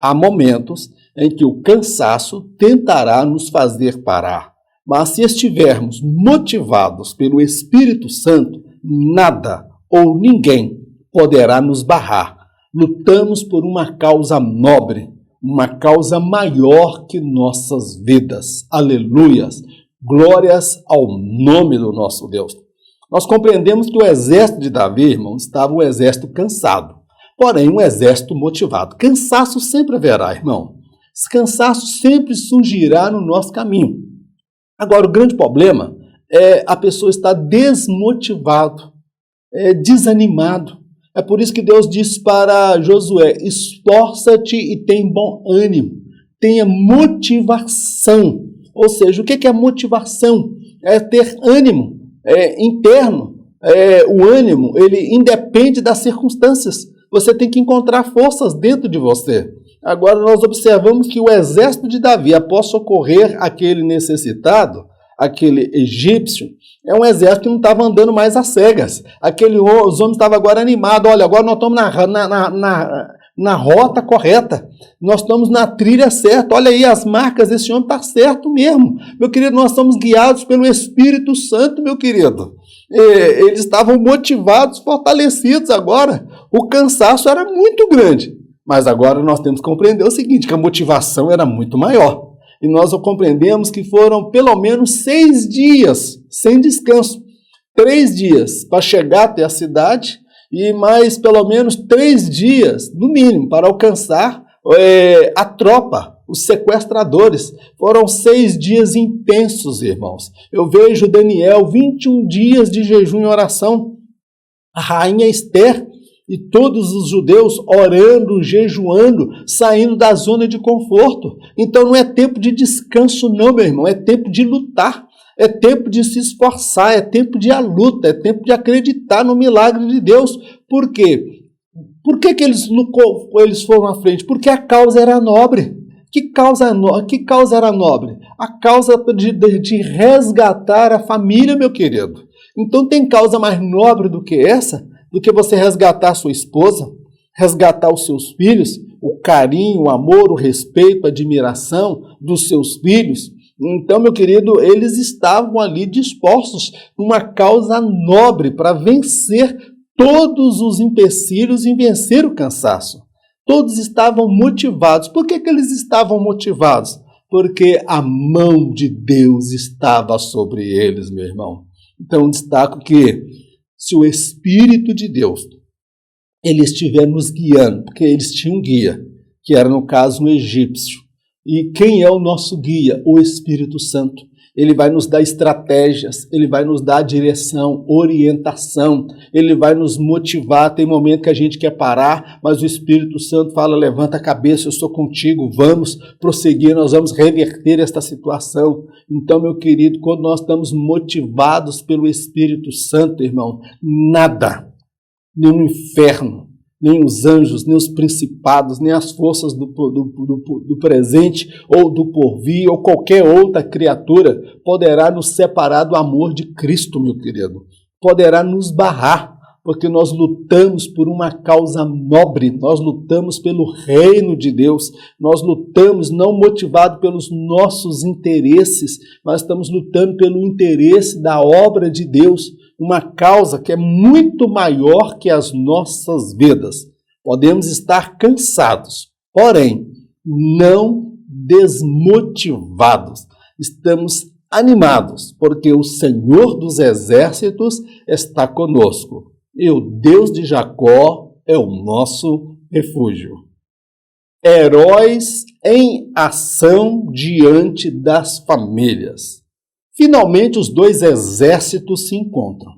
Speaker 1: Há momentos em que o cansaço tentará nos fazer parar, mas se estivermos motivados pelo Espírito Santo, nada ou ninguém poderá nos barrar. Lutamos por uma causa nobre, uma causa maior que nossas vidas. Aleluias! Glórias ao nome do nosso Deus. Nós compreendemos que o exército de Davi, irmão, estava um exército cansado, porém um exército motivado. Cansaço sempre haverá, irmão. Esse cansaço sempre surgirá no nosso caminho. Agora, o grande problema é a pessoa estar desmotivado, desanimado. É por isso que Deus disse para Josué: esforça-te e tem bom ânimo, tenha motivação. Ou seja, o que é motivação? É ter ânimo interno. O ânimo, ele independe das circunstâncias. Você tem que encontrar forças dentro de você. Agora nós observamos que o exército de Davi, após socorrer aquele necessitado, aquele egípcio, é um exército que não estava andando mais às cegas. Os homens estavam agora animados. Olha, agora nós estamos na rota correta. Nós estamos na trilha certa. Olha aí as marcas, esse homem está certo mesmo. Meu querido, nós estamos guiados pelo Espírito Santo, meu querido. Eles estavam motivados, fortalecidos agora. O cansaço era muito grande. Mas agora nós temos que compreender o seguinte, que a motivação era muito maior. E nós compreendemos que foram pelo menos 6 dias sem descanso. 3 dias para chegar até a cidade e mais pelo menos 3 dias, no mínimo, para alcançar a tropa, os sequestradores. Foram 6 dias intensos, irmãos. Eu vejo Daniel, 21 dias de jejum e oração. A rainha Esther e todos os judeus orando, jejuando, saindo da zona de conforto. Então não é tempo de descanso não, meu irmão, é tempo de lutar, é tempo de se esforçar, é tempo de a luta, é tempo de acreditar no milagre de Deus. Por quê? Por que eles foram à frente? Porque a causa era nobre. Que causa era nobre? A causa de resgatar a família, meu querido. Então tem causa mais nobre do que essa? Do que você resgatar a sua esposa, resgatar os seus filhos, o carinho, o amor, o respeito, a admiração dos seus filhos. Então, meu querido, eles estavam ali dispostos numa causa nobre para vencer todos os empecilhos e vencer o cansaço. Todos estavam motivados. Por que eles estavam motivados? Porque a mão de Deus estava sobre eles, meu irmão. Então, destaco que se o Espírito de Deus ele estiver nos guiando, porque eles tinham um guia, que era no caso um egípcio. E quem é o nosso guia? O Espírito Santo. Ele vai nos dar estratégias, ele vai nos dar direção, orientação, ele vai nos motivar. Tem momento que a gente quer parar, mas o Espírito Santo fala: levanta a cabeça, eu sou contigo, vamos prosseguir, nós vamos reverter esta situação. Então, meu querido, quando nós estamos motivados pelo Espírito Santo, irmão, nada, nem o inferno, nem os anjos, nem os principados, nem as forças do presente ou do porvir, ou qualquer outra criatura, poderá nos separar do amor de Cristo, meu querido. Poderá nos barrar, porque nós lutamos por uma causa nobre, nós lutamos pelo reino de Deus, nós lutamos não motivado pelos nossos interesses, mas estamos lutando pelo interesse da obra de Deus, uma causa que é muito maior que as nossas vidas. Podemos estar cansados, porém, não desmotivados. estamos animados, porque o Senhor dos Exércitos está conosco. E o Deus de Jacó é o nosso refúgio. Heróis em ação diante das famílias. Finalmente, os dois exércitos se encontram.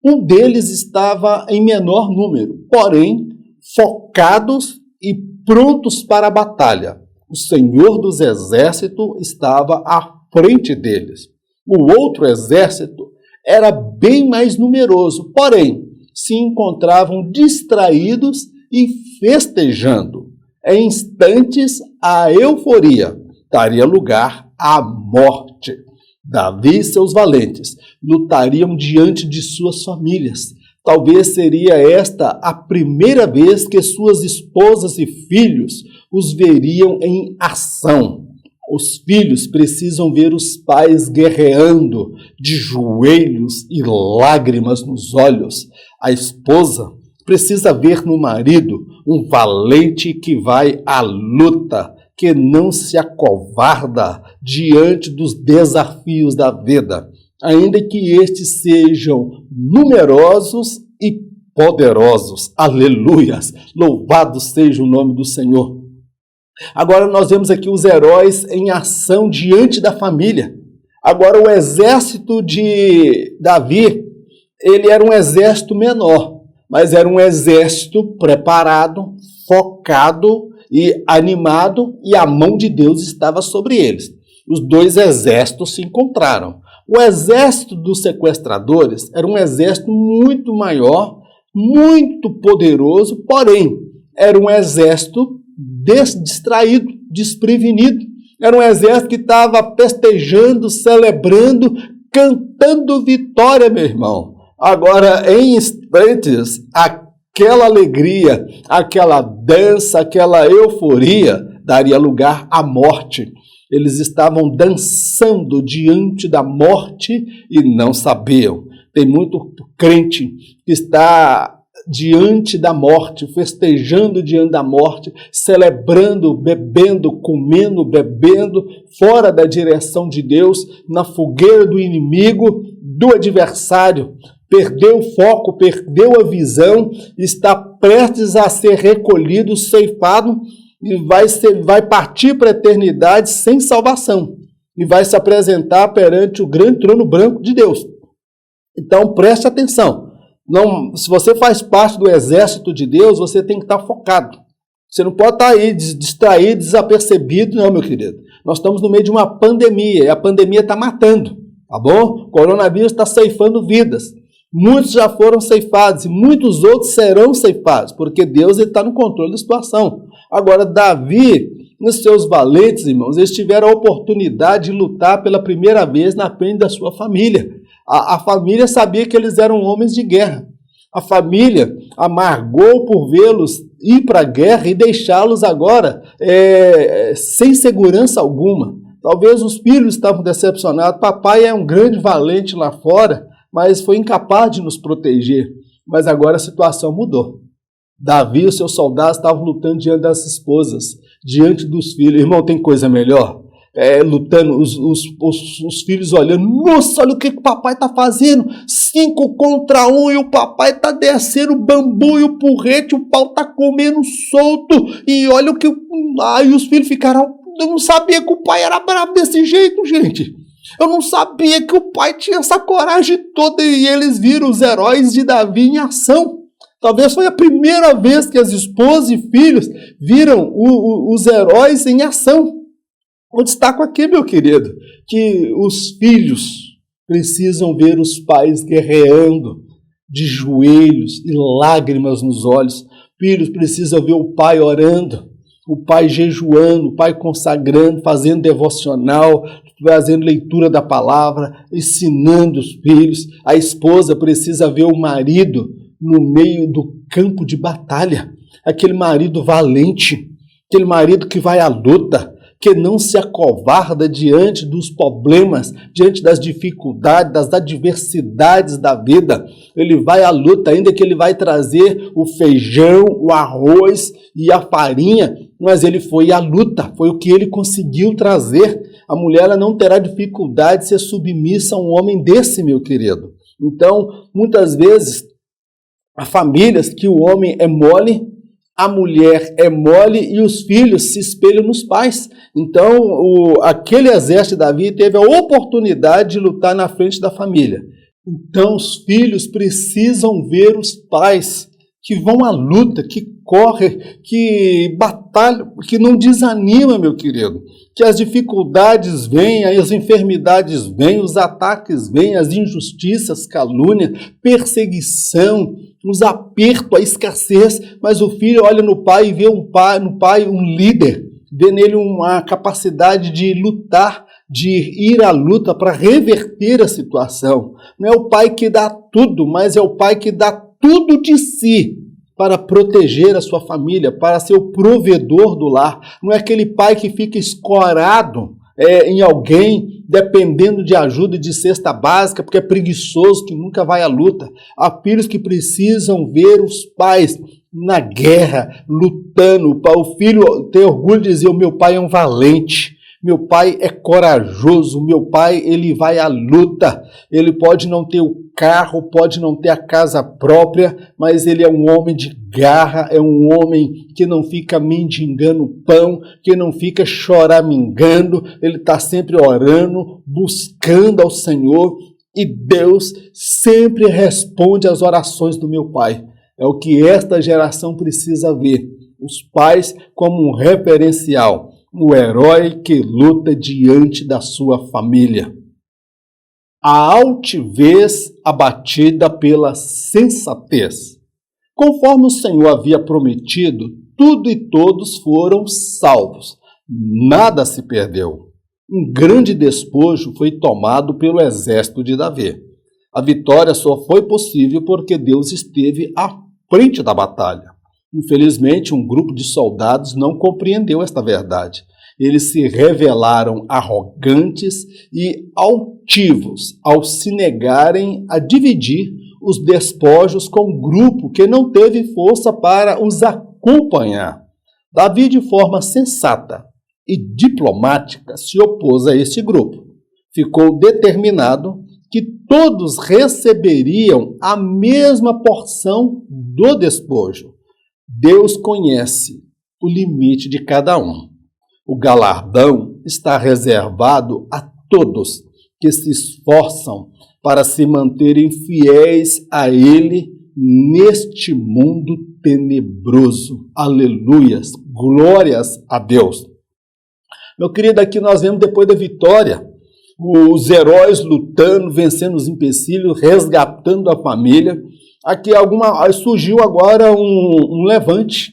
Speaker 1: Um deles estava em menor número, porém, focados e prontos para a batalha. O Senhor dos Exércitos estava à frente deles. O outro exército era bem mais numeroso, porém, se encontravam distraídos e festejando. Em instantes, a euforia daria lugar à morte. Davi e seus valentes lutariam diante de suas famílias. Talvez seria esta a primeira vez que suas esposas e filhos os veriam em ação. Os filhos precisam ver os pais guerreando de joelhos e lágrimas nos olhos. A esposa precisa ver no marido um valente que vai à luta, que não se acovarda diante dos desafios da vida, ainda que estes sejam numerosos e poderosos. Aleluias! Louvado seja o nome do Senhor. Agora nós vemos aqui os heróis em ação diante da família. Agora o exército de Davi, ele era um exército menor, mas era um exército preparado, focado e animado, e a mão de Deus estava sobre eles. Os dois exércitos se encontraram. O exército dos sequestradores era um exército muito maior, muito poderoso, porém, era um exército distraído, desprevenido. Era um exército que estava festejando, celebrando, cantando vitória, meu irmão. Agora, em instantes, aquela alegria, aquela dança, aquela euforia daria lugar à morte. Eles estavam dançando diante da morte e não sabiam. Tem muito crente que está diante da morte, festejando diante da morte, celebrando, bebendo, comendo, bebendo, fora da direção de Deus, na fogueira do inimigo, do adversário. Perdeu o foco, perdeu a visão, está prestes a ser recolhido, ceifado, e vai partir para a eternidade sem salvação. E vai se apresentar perante o grande trono branco de Deus. Então preste atenção. Não, se você faz parte do exército de Deus, você tem que estar focado. Você não pode estar aí distraído, desapercebido, não, meu querido. Nós estamos no meio de uma pandemia, e a pandemia está matando, tá bom? O coronavírus está ceifando vidas. Muitos já foram ceifados e muitos outros serão ceifados, porque Deus está no controle da situação. Agora, Davi e os seus valentes, irmãos, eles tiveram a oportunidade de lutar pela primeira vez na frente da sua família. A família sabia que eles eram homens de guerra. A família amargou por vê-los ir para a guerra e deixá-los agora sem segurança alguma. Talvez os filhos estavam decepcionados. Papai é um grande valente lá fora, mas foi incapaz de nos proteger. Mas agora a situação mudou. Davi e os seus soldados estavam lutando diante das esposas, diante dos filhos. Irmão, tem coisa melhor? Lutando, os filhos olhando, nossa, olha o que o papai está fazendo, 5 contra 1, e o papai está descendo o bambu e o porrete, o pau está comendo solto, e olha o que... Aí os filhos ficaram, eu não sabia que o pai era bravo desse jeito, gente. Eu não sabia que o pai tinha essa coragem toda, e eles viram os heróis de Davi em ação. Talvez foi a primeira vez que as esposas e filhos viram os heróis em ação. Eu destaco aqui, meu querido, que os filhos precisam ver os pais guerreando de joelhos e lágrimas nos olhos. Filhos precisam ver o pai orando, o pai jejuando, o pai consagrando, fazendo devocional, fazendo leitura da palavra, ensinando os filhos. A esposa precisa ver o marido no meio do campo de batalha, aquele marido valente, aquele marido que vai à luta, que não se acovarda diante dos problemas, diante das dificuldades, das adversidades da vida. Ele vai à luta, ainda que ele vai trazer o feijão, o arroz e a farinha, mas ele foi à luta, foi o que ele conseguiu trazer. A mulher ela não terá dificuldade de ser submissa a um homem desse, meu querido. Então, muitas vezes, há famílias que o homem é mole, a mulher é mole e os filhos se espelham nos pais. Então, aquele exército de Davi teve a oportunidade de lutar na frente da família. Então, os filhos precisam ver os pais que vão à luta, que correm, que batalham, que não desanimam, meu querido. Que as dificuldades vêm, as enfermidades vêm, os ataques vêm, as injustiças, calúnia, perseguição, os apertos, a escassez, mas o filho olha no pai e vê no pai um líder, vê nele uma capacidade de lutar, de ir à luta para reverter a situação. Não é o pai que dá tudo, mas é o pai que dá tudo de si para proteger a sua família, para ser o provedor do lar. Não é aquele pai que fica escorado em alguém, dependendo de ajuda de cesta básica, porque é preguiçoso, que nunca vai à luta. Há filhos que precisam ver os pais na guerra, lutando. O filho tem orgulho de dizer, o meu pai é um valente. Meu pai é corajoso, meu pai ele vai à luta, ele pode não ter o carro, pode não ter a casa própria, mas ele é um homem de garra, é um homem que não fica mendigando pão, que não fica choramingando, ele está sempre orando, buscando ao Senhor, e Deus sempre responde às orações do meu pai. É o que esta geração precisa ver, os pais como um referencial, o herói que luta diante da sua família. A altivez abatida pela sensatez. Conforme o Senhor havia prometido, tudo e todos foram salvos. Nada se perdeu. Um grande despojo foi tomado pelo exército de Davi. A vitória só foi possível porque Deus esteve à frente da batalha. Infelizmente, um grupo de soldados não compreendeu esta verdade. Eles se revelaram arrogantes e altivos ao se negarem a dividir os despojos com um grupo que não teve força para os acompanhar. Davi, de forma sensata e diplomática, se opôs a este grupo. Ficou determinado que todos receberiam a mesma porção do despojo. Deus conhece o limite de cada um. O galardão está reservado a todos que se esforçam para se manterem fiéis a Ele neste mundo tenebroso. Aleluias, glórias a Deus. Meu querido, aqui nós vemos depois da vitória, os heróis lutando, vencendo os empecilhos, resgatando a família. Aqui surgiu agora um levante,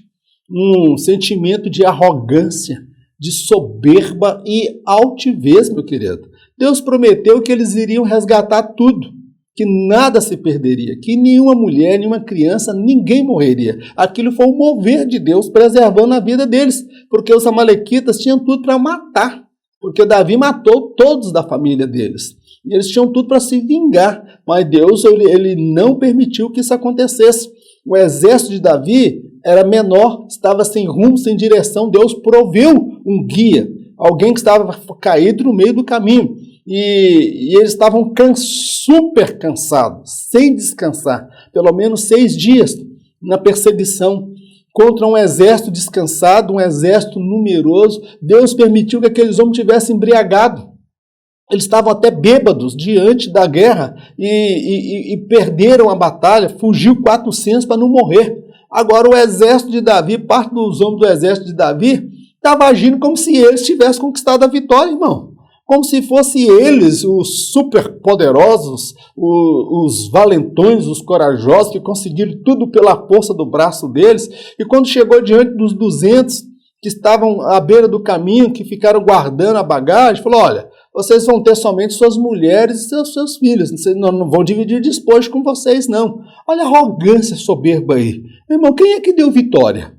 Speaker 1: um sentimento de arrogância, de soberba e altivez, meu querido. Deus prometeu que eles iriam resgatar tudo, que nada se perderia, que nenhuma mulher, nenhuma criança, ninguém morreria. Aquilo foi um mover de Deus preservando a vida deles, porque os amalequitas tinham tudo para matar, porque Davi matou todos da família deles. E eles tinham tudo para se vingar, mas Deus ele não permitiu que isso acontecesse. O exército de Davi era menor, estava sem rumo, sem direção. Deus proveu um guia, alguém que estava caído no meio do caminho. E eles estavam super cansados, sem descansar, pelo menos 6 dias na perseguição contra um exército descansado, um exército numeroso. Deus permitiu que aqueles homens tivessem embriagado. Eles estavam até bêbados diante da guerra e perderam a batalha, fugiu 400 para não morrer. Agora o exército de Davi, parte dos homens do exército de Davi, estava agindo como se eles tivessem conquistado a vitória, irmão. Como se fossem eles os superpoderosos, os valentões, os corajosos, que conseguiram tudo pela força do braço deles. E quando chegou diante dos 200 que estavam à beira do caminho, que ficaram guardando a bagagem, falou, olha, vocês vão ter somente suas mulheres e seus filhos, vocês não vão dividir despojo com vocês, não. Olha a arrogância soberba aí. Meu irmão, quem é que deu vitória?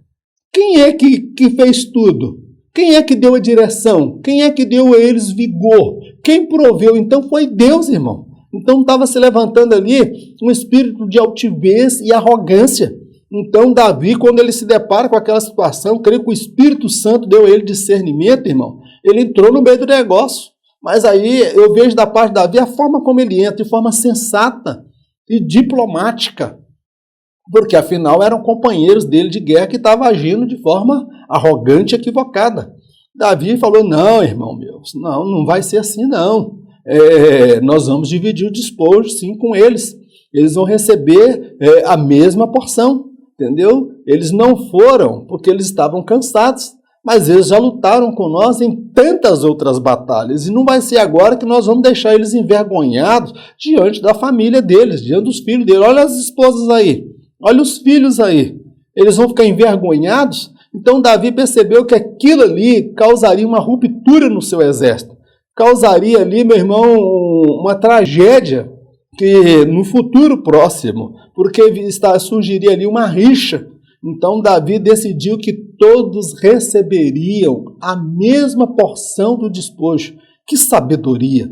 Speaker 1: Quem é que fez tudo? Quem é que deu a direção? Quem é que deu a eles vigor? Quem proveu? Então foi Deus, irmão. Então estava se levantando ali um espírito de altivez e arrogância. Então Davi, quando ele se depara com aquela situação, creio que o Espírito Santo deu a ele discernimento, irmão. Ele entrou no meio do negócio. Mas aí eu vejo da parte de Davi a forma como ele entra, de forma sensata e diplomática. Porque afinal eram companheiros dele de guerra que estavam agindo de forma arrogante e equivocada. Davi falou, não, irmão meu, não vai ser assim não. Nós vamos dividir o despojo sim com eles. Eles vão receber a mesma porção, entendeu? Eles não foram porque eles estavam cansados, mas eles já lutaram com nós em tantas outras batalhas. E não vai ser agora que nós vamos deixar eles envergonhados diante da família deles, diante dos filhos deles. Olha as esposas aí, olha os filhos aí. Eles vão ficar envergonhados? Então Davi percebeu que aquilo ali causaria uma ruptura no seu exército. Causaria ali, meu irmão, uma tragédia que no futuro próximo, porque surgiria ali uma rixa. Então Davi decidiu que todos receberiam a mesma porção do despojo. Que sabedoria!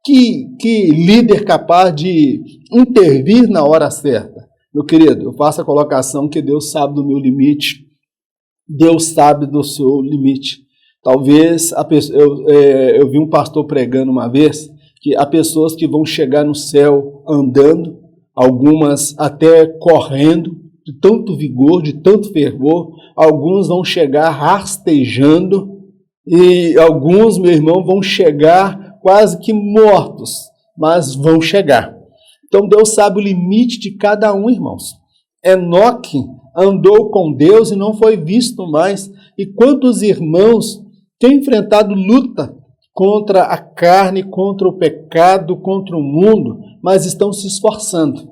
Speaker 1: Que líder capaz de intervir na hora certa. Meu querido, eu faço a colocação que Deus sabe do meu limite, Deus sabe do seu limite. Talvez, eu vi um pastor pregando uma vez, que há pessoas que vão chegar no céu andando, algumas até correndo, de tanto vigor, de tanto fervor, alguns vão chegar rastejando, e alguns, meu irmão, vão chegar quase que mortos, mas vão chegar. Então Deus sabe o limite de cada um, irmãos. Enoque andou com Deus e não foi visto mais. E quantos irmãos têm enfrentado luta contra a carne, contra o pecado, contra o mundo, mas estão se esforçando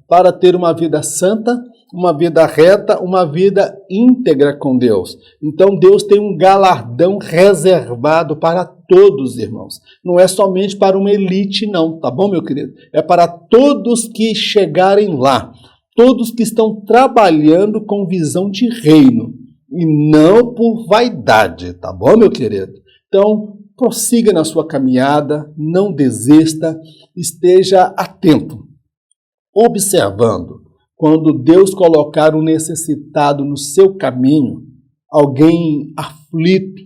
Speaker 1: para ter uma vida santa, uma vida reta, uma vida íntegra com Deus. Então Deus tem um galardão reservado para todos, irmãos. Não é somente para uma elite, não, tá bom, meu querido? É para todos que chegarem lá, todos que estão trabalhando com visão de reino, e não por vaidade, tá bom, meu querido? Então, prossiga na sua caminhada, não desista, esteja atento, observando. Quando Deus colocar um necessitado no seu caminho, alguém aflito,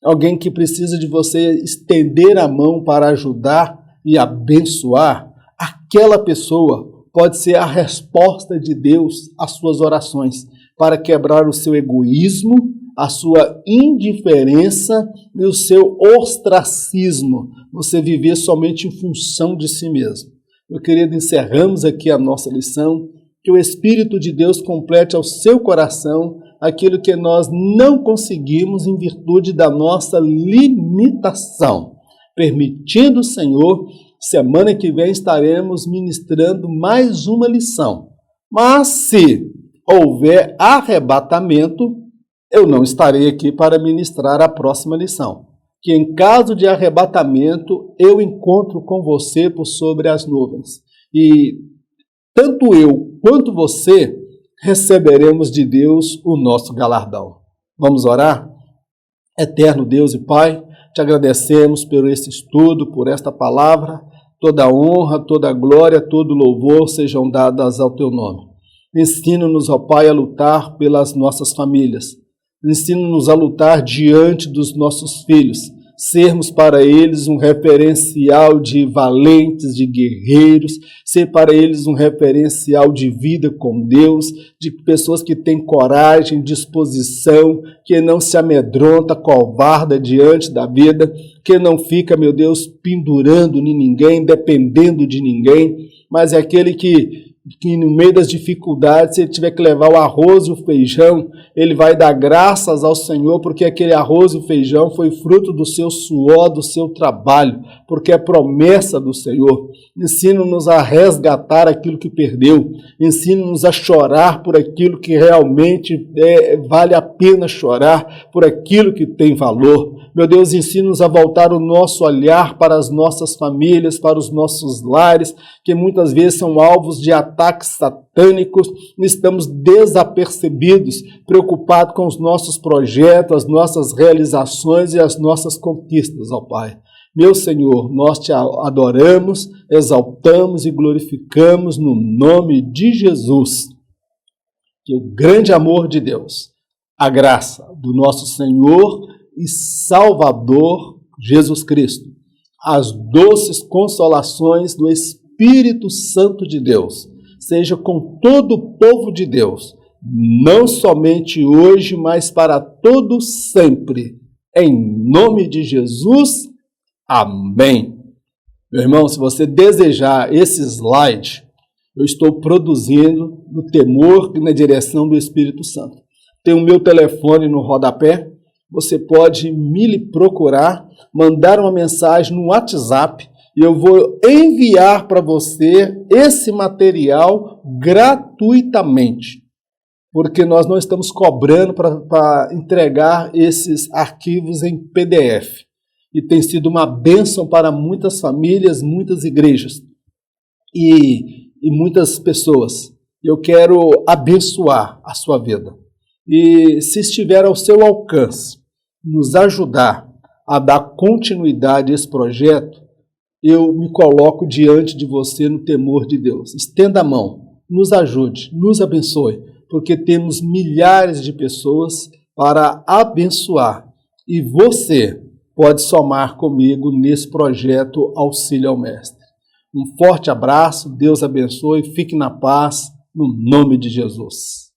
Speaker 1: alguém que precisa de você estender a mão para ajudar e abençoar, aquela pessoa pode ser a resposta de Deus às suas orações, para quebrar o seu egoísmo, a sua indiferença e o seu ostracismo, você viver somente em função de si mesmo. Meu querido, encerramos aqui a nossa lição. Que o Espírito de Deus complete ao seu coração aquilo que nós não conseguimos em virtude da nossa limitação. Permitindo o Senhor, semana que vem estaremos ministrando mais uma lição. Mas se houver arrebatamento, eu não estarei aqui para ministrar a próxima lição. Que em caso de arrebatamento, eu encontro com você por sobre as nuvens. E tanto eu quanto você receberemos de Deus o nosso galardão. Vamos orar? Eterno Deus e Pai, te agradecemos por esse estudo, por esta palavra. Toda honra, toda glória, todo louvor sejam dadas ao teu nome. Ensina-nos, ó Pai, a lutar pelas nossas famílias. Ensina-nos a lutar diante dos nossos filhos, sermos para eles um referencial de valentes, de guerreiros, ser para eles um referencial de vida com Deus, de pessoas que têm coragem, disposição, que não se amedronta, covarda diante da vida, que não fica, meu Deus, pendurando em ninguém, dependendo de ninguém, mas é aquele que no meio das dificuldades, se ele tiver que levar o arroz e o feijão, ele vai dar graças ao Senhor, porque aquele arroz e feijão foi fruto do seu suor, do seu trabalho, porque é promessa do Senhor. Ensina-nos a resgatar aquilo que perdeu, ensina-nos a chorar por aquilo que realmente vale a pena chorar, por aquilo que tem valor. Meu Deus, ensina-nos a voltar o nosso olhar para as nossas famílias, para os nossos lares, que muitas vezes são alvos de ataques satânicos, estamos desapercebidos, preocupados com os nossos projetos, as nossas realizações e as nossas conquistas, ó Pai. Meu Senhor, nós te adoramos, exaltamos e glorificamos no nome de Jesus. Que o grande amor de Deus, a graça do nosso Senhor e Salvador Jesus Cristo, as doces consolações do Espírito Santo de Deus, seja com todo o povo de Deus, não somente hoje, mas para todo sempre. Em nome de Jesus, amém. Meu irmão, se você desejar esse slide, eu estou produzindo no temor e na direção do Espírito Santo. Tem o meu telefone no rodapé, você pode me procurar, mandar uma mensagem no WhatsApp e eu vou enviar para você esse material gratuitamente, porque nós não estamos cobrando para entregar esses arquivos em PDF. E tem sido uma bênção para muitas famílias, muitas igrejas e muitas pessoas. Eu quero abençoar a sua vida. E se estiver ao seu alcance, nos ajudar a dar continuidade a esse projeto, eu me coloco diante de você no temor de Deus. Estenda a mão, nos ajude, nos abençoe, porque temos milhares de pessoas para abençoar. E você pode somar comigo nesse projeto Auxílio ao Mestre. Um forte abraço, Deus abençoe, fique na paz, no nome de Jesus.